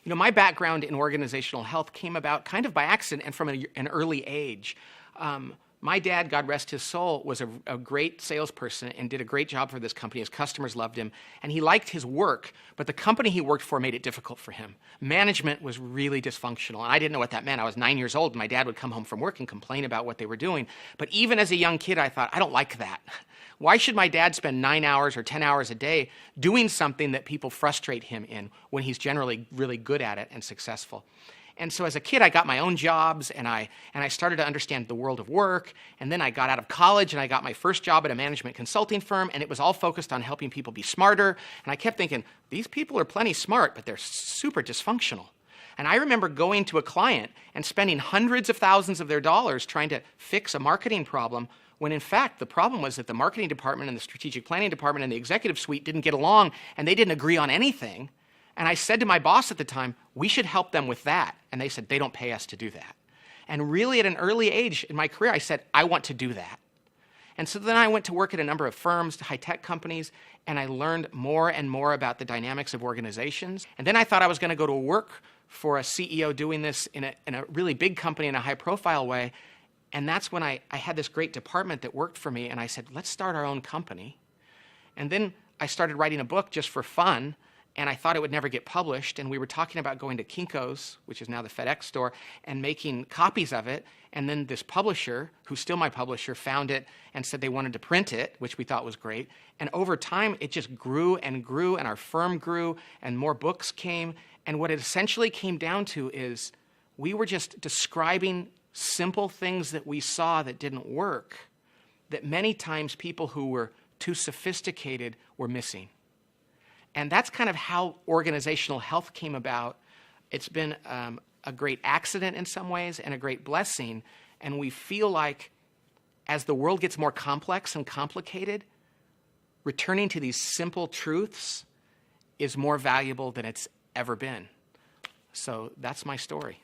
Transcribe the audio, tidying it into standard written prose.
My background in organizational health came about kind of by accident and from an early age. My dad, God rest his soul, was a great salesperson and did a great job for this company. His customers loved him, and he liked his work, but the company he worked for made it difficult for him. Management was really dysfunctional, and I didn't know what that meant. I was 9 years old, and my dad would come home from work and complain about what they were doing. But even as a young kid, I thought, I don't like that. Why should my dad spend 9 hours or 10 hours a day doing something that people frustrate him in when he's generally really good at it and successful? And so as a kid, I got my own jobs, and I started to understand the world of work. And then I got out of college, and I got my first job at a management consulting firm, and it was all focused on helping people be smarter. And I kept thinking, these people are plenty smart, but they're super dysfunctional. And I remember going to a client and spending hundreds of thousands of their dollars trying to fix a marketing problem, when in fact the problem was that the marketing department and the strategic planning department and the executive suite didn't get along, and they didn't agree on anything. And I said to my boss at the time, we should help them with that. And they said, they don't pay us to do that. And really at an early age in my career, I said, I want to do that. And so then I went to work at a number of firms, high-tech companies, and I learned more and more about the dynamics of organizations. And then I thought I was going to go to work for a CEO doing this in a really big company in a high-profile way. And that's when I had this great department that worked for me, and I said, let's start our own company. And then I started writing a book just for fun, and I thought it would never get published, and we were talking about going to Kinko's, which is now the FedEx store, and making copies of it, and then this publisher, who's still my publisher, found it and said they wanted to print it, which we thought was great, and over time it just grew, and our firm grew, and more books came, and what it essentially came down to is we were just describing simple things that we saw that didn't work, that many times people who were too sophisticated were missing. And that's kind of how organizational health came about. It's been a great accident in some ways and a great blessing. And we feel like as the world gets more complex and complicated, returning to these simple truths is more valuable than it's ever been. So that's my story.